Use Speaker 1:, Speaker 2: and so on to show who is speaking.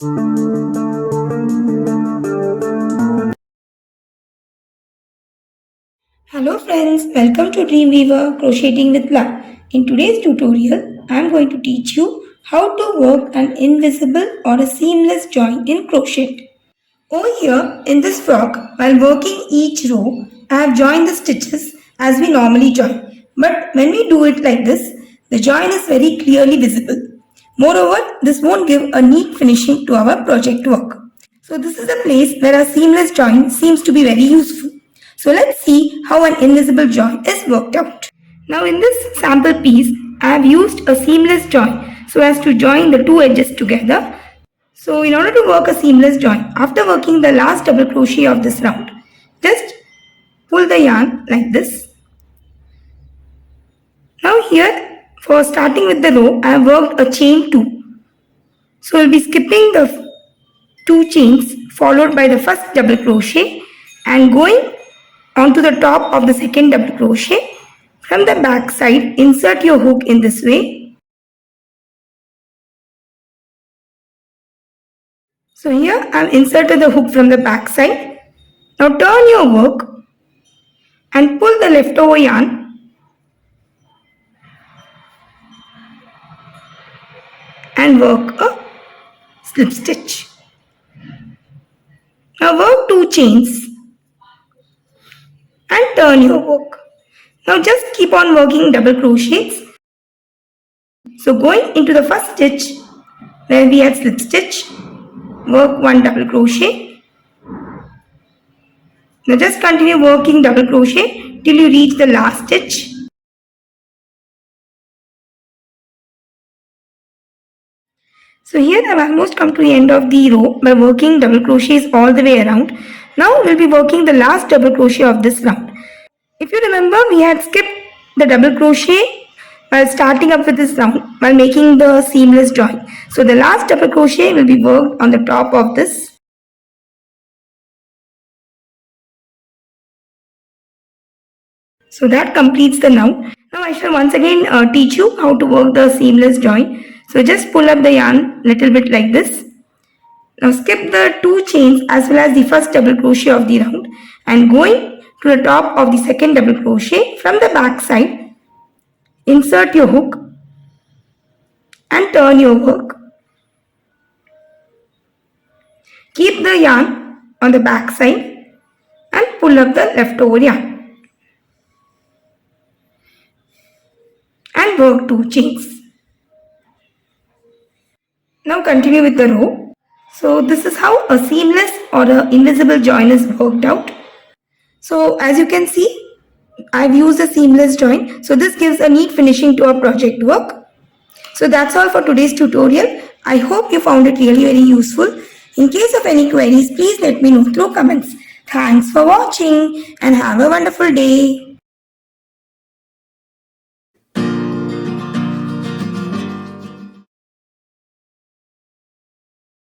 Speaker 1: Hello friends, welcome to Dreamweaver Crocheting with Love. In today's tutorial, I am going to teach you how to work an invisible or a seamless join in crochet. Over here in this frock, while working each row, I have joined the stitches as we normally join. But when we do it like this, the join is very clearly visible. Moreover, this won't give a neat finishing to our project work. So this is a place where a seamless join seems to be very useful. So let's see how an invisible join is worked out. Now in this sample piece, I have used a seamless join so as to join the two edges together. So in order to work a seamless join, after working the last double crochet of this round, just pull the yarn like this. Now here, for starting with the row, I have worked a chain 2. So we'll be skipping the 2 chains followed by the first double crochet and going onto the top of the second double crochet. From the back side, insert your hook in this way. So here I have inserted the hook from the back side. Now turn your work and pull the leftover yarn and work a slip stitch. Now work 2 chains and turn your work. Now just keep on working double crochets. So going into the first stitch where we had slip stitch, work 1 double crochet. Now just continue working double crochet till you reach the last stitch. So here I have almost come to the end of the row by working double crochets all the way around. Now we'll be working the last double crochet of this round. If you remember, we had skipped the double crochet while starting up with this round while making the seamless join. So the last double crochet will be worked on the top of this. So that completes the round. Now I shall once again teach you how to work the seamless join. So just pull up the yarn little bit like this. Now skip the 2 chains as well as the first double crochet of the round and going to the top of the second double crochet from the back side, insert your hook and turn your work. Keep the yarn on the back side and pull up the leftover yarn and work 2 chains. Now continue with the row. So this is how a seamless or an invisible join is worked out. So as you can see, I've used a seamless join. So this gives a neat finishing to our project work. So that's all for today's tutorial. I hope you found it really very useful. In case of any queries, please let me know through comments. Thanks for watching and have a wonderful day.